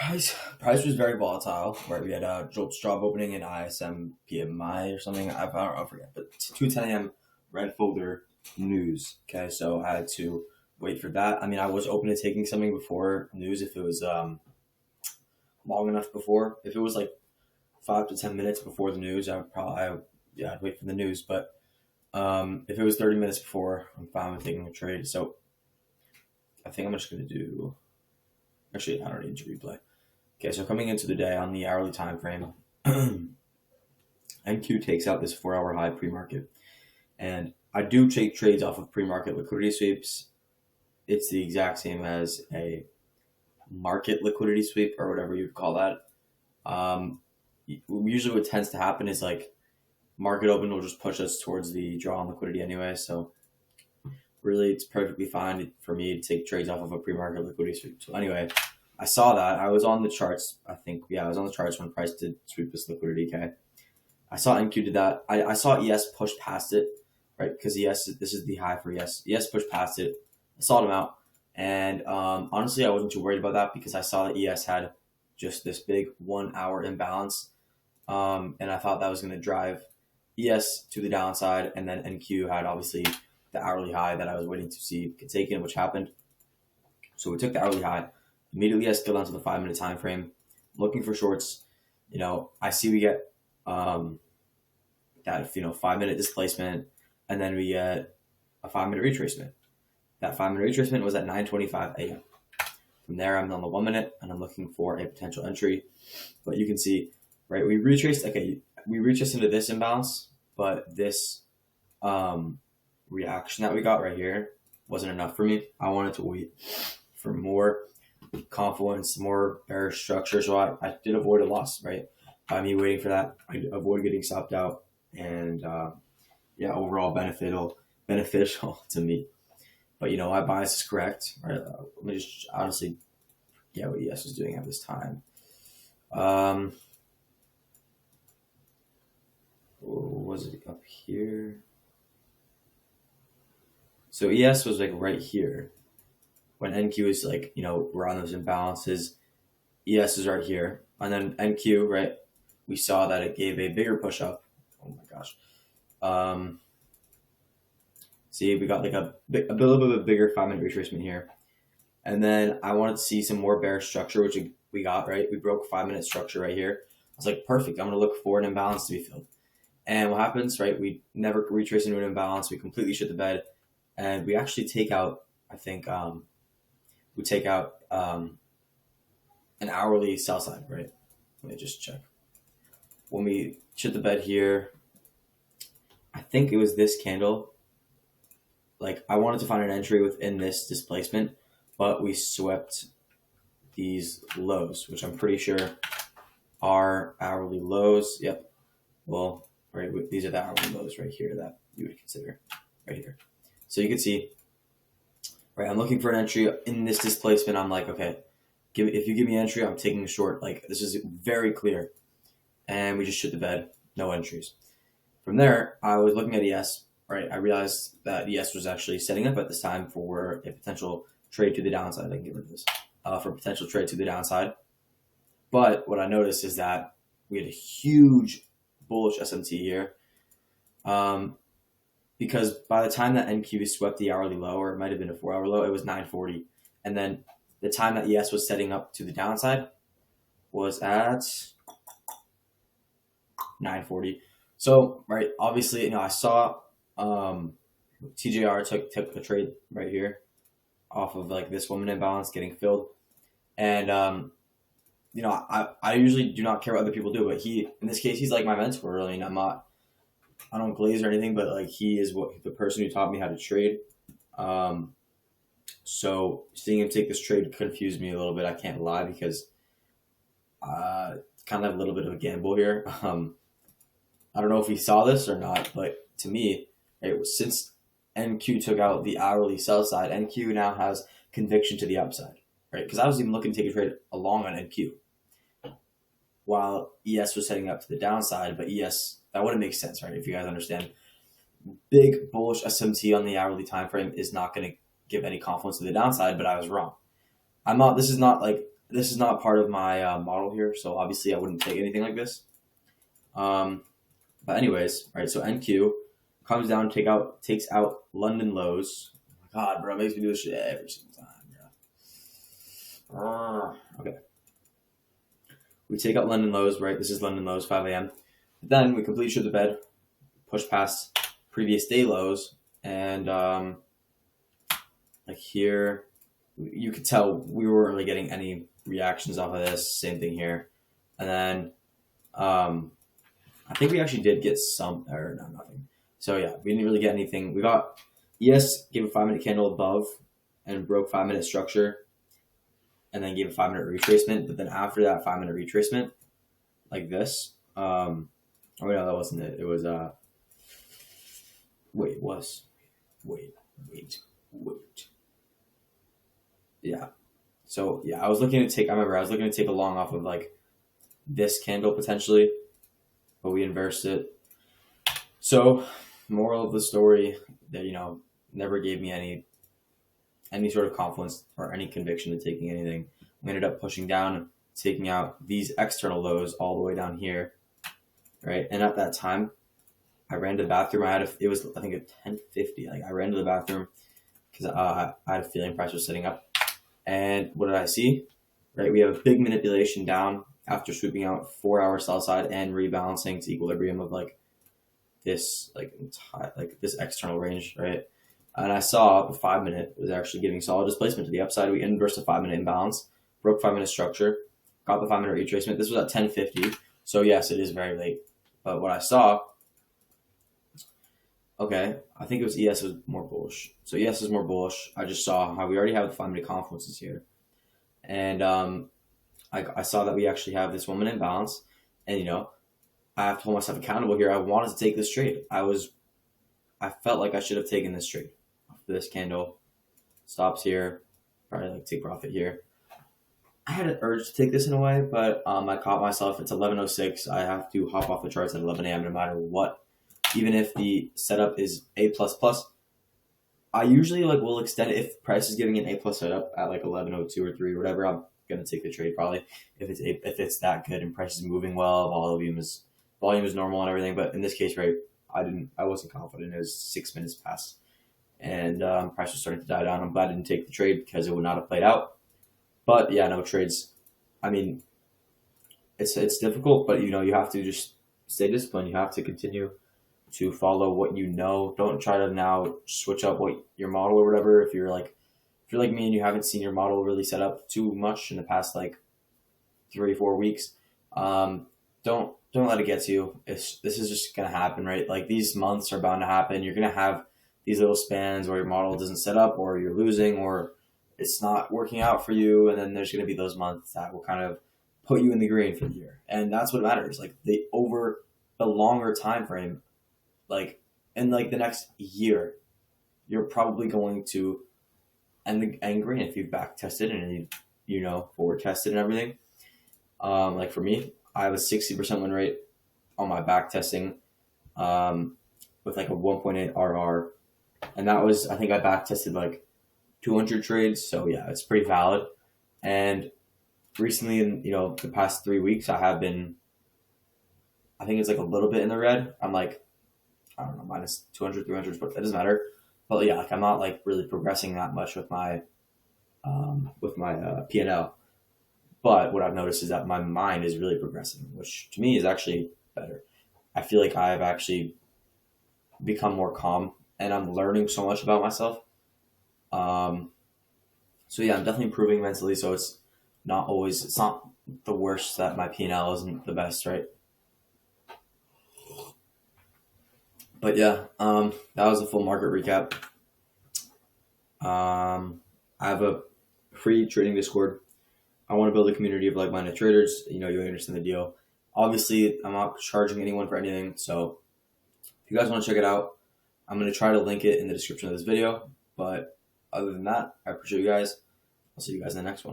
Price was very volatile. Right, we had a Jolt's job opening and ISM PMI or something. I forget, but 2:10 a.m. red folder news. Okay, so I had to wait for that. I mean, I was open to taking something before news if it was long enough before. If it was like 5 to 10 minutes before the news, I would probably I'd wait for the news. But if it was 30 minutes before, I'm fine with taking a trade. So I think I'm just gonna do. Actually, I don't need to replay. Okay, so coming into the day on the hourly time frame, NQ takes out this 4 hour high pre-market, and I do take trades off of pre-market liquidity sweeps. It's the exact same as a market liquidity sweep or whatever you'd call that. Um, Usually, what tends to happen is like market open will just push us towards the draw on liquidity anyway. So really, it's perfectly fine for me to take trades off of a pre-market liquidity sweep. So anyway, I saw that. I was on the charts. I think, yeah, I was on the charts when price did sweep this liquidity. Okay, I saw NQ did that. I saw ES push past it, right? Because ES, this is the high for ES. ES pushed past it. I saw them out, and honestly, I wasn't too worried about that because I saw that ES had just this big 1 hour imbalance, and I thought that was going to drive ES to the downside, and then NQ had obviously the hourly high that I was waiting to see get taken, which happened. So we took the hourly high. Immediately I scaled down to the 5 minute time frame, looking for shorts. I see we get that 5 minute displacement, and then we get a 5 minute retracement. That 5 minute retracement was at 9:25 a.m. From there, I'm on the 1 minute, and I'm looking for a potential entry. But you can see, right, we retraced. Okay, we retraced into this imbalance, but this reaction that we got right here wasn't enough for me. I wanted to wait for more confluence, more bearish structure. So I did avoid a loss, right? By me waiting for that, I avoid getting stopped out, and overall beneficial to me. But my bias is correct. Right? Let me just honestly get what ES was doing at this time. Was it up here? So ES was like right here when NQ is like, we're on those imbalances. ES is right here. And then NQ, right, we saw that it gave a bigger push up. Oh my gosh. See, we got like a little bit of a bigger 5 minute retracement here. And then I wanted to see some more bearish structure, which we got, right? We broke 5 minute structure right here. I was like, perfect. I'm going to look for an imbalance to be filled. And what happens, right? We never retrace into an imbalance. We completely shit the bed. And we actually take out, I think, we take out an hourly sell side, right? Let me just check. When we shit the bed here, I think it was this candle. Like, I wanted to find an entry within this displacement, but we swept these lows, which I'm pretty sure are hourly lows. Yep. Well, right, these are the hourly lows right here that you would consider right here. So you can see, right, I'm looking for an entry in this displacement. I'm like, okay, if you give me an entry, I'm taking a short. Like, this is very clear. And we just shit the bed, no entries. From there, I was looking at ES, right? I realized that ES was actually setting up at this time for a potential trade to the downside. I can get rid of this. For a potential trade to the downside. But what I noticed is that we had a huge bullish SMT here. Because by the time that NQ swept the hourly low, or it might have been a 4 hour low, it was 9:40. And then the time that ES was setting up to the downside was at 9:40. So, right, obviously, I saw TJR took a trade right here off of like this 1 minute balance getting filled. And, I usually do not care what other people do, but in this case, he's like my mentor, really, and I don't glaze or anything, but like he is the person who taught me how to trade. So seeing him take this trade confused me a little bit. I can't lie because kind of a little bit of a gamble here. I don't know if he saw this or not, but to me, since NQ took out the hourly sell side, NQ now has conviction to the upside, right? Because I was even looking to take a trade along on NQ while ES was setting up to the downside, but ES, that wouldn't make sense, right? If you guys understand, big bullish SMT on the hourly time frame is not going to give any confluence to the downside, but I was wrong. This is not like this is not part of my model here, so obviously I wouldn't take anything like this. But anyways, right, so NQ comes down, takes out London lows. Oh my God, bro, it makes me do this shit every single time, bro. Okay. We take out London lows, right? This is London lows, 5 a.m. Then we completely shoot the bed, push past previous day lows, and like here, you could tell we weren't really getting any reactions off of this. Same thing here. And then I think we actually did get some, or no, nothing. So yeah, we didn't really get anything. We got, ES gave a 5-minute candle above and broke 5-minute structure, and then gave a 5-minute retracement. But then after that 5-minute retracement, like this, oh no, that wasn't it. It was, wait. Yeah. So yeah, I remember I was looking to take a long off of like this candle potentially, but we inversed it. So moral of the story, that, never gave me any sort of confidence or any conviction to taking anything. We ended up pushing down, taking out these external lows all the way down here, right? And at that time, I ran to the bathroom. It was I think at 10:50. Like I ran to the bathroom because I had a feeling price was sitting up. And what did I see? Right, we have a big manipulation down after sweeping out 4-hour sell side and rebalancing to equilibrium of like this this external range, right? And I saw the 5-minute was actually giving solid displacement to the upside. We inversed the 5-minute imbalance, broke 5-minute structure, got the 5-minute retracement. This was at 10:50, so yes, it is very late. But what I saw, okay, I think it was ES was more bullish. So ES is more bullish. I just saw how we already have the 5-minute confluences here, and I saw that we actually have this 1-minute imbalance, and I have to hold myself accountable here. I wanted to take this trade. I felt like I should have taken this trade. This candle stops here, probably like take profit here. I had an urge to take this in a way, but I caught myself. It's 11:06. I have to hop off the charts at 11 a.m. no matter what. Even if the setup is A++, I usually will extend it. If price is giving an A+ setup at like 11:02 or 3 or whatever, I'm gonna take the trade probably. If it's that good and price is moving well, volume is normal and everything. But in this case, right, I wasn't confident. It was 6 minutes past, and price was starting to die down. I'm glad I didn't take the trade because it would not have played out. But yeah, no trades. I mean, it's difficult, but you have to just stay disciplined. You have to continue to follow what you know. Don't try to now switch up what your model or whatever. If you're like me and you haven't seen your model really set up too much in the past 3-4 weeks, don't let it get to you. This is just gonna happen, right? Like these months are bound to happen. You're gonna have these little spans where your model doesn't set up, or you're losing, or it's not working out for you, and then there's gonna be those months that will kind of put you in the green for the year, and that's what matters. Like over the longer time frame, in the next year, you're probably going to end green if you've back tested and forward tested and everything. Like for me, I have a 60% win rate on my back testing, with a 1.8 RR, and that was, I think I back tested 200 trades. So yeah, it's pretty valid. And recently, in the past 3 weeks, I have been, I think it's a little bit in the red. I'm I don't know, minus 200, 300, but that doesn't matter. But yeah, I'm not really progressing that much with my P&L. But what I've noticed is that my mind is really progressing, which to me is actually better. I feel like I've actually become more calm, and I'm learning so much about myself. So yeah, I'm definitely improving mentally. So it's not the worst that my P&L isn't the best, right? But yeah, that was a full market recap. I have a free trading Discord. I want to build a community of like-minded traders. You understand the deal. Obviously, I'm not charging anyone for anything. So if you guys want to check it out, I'm going to try to link it in the description of this video. But other than that, I appreciate you guys. I'll see you guys in the next one.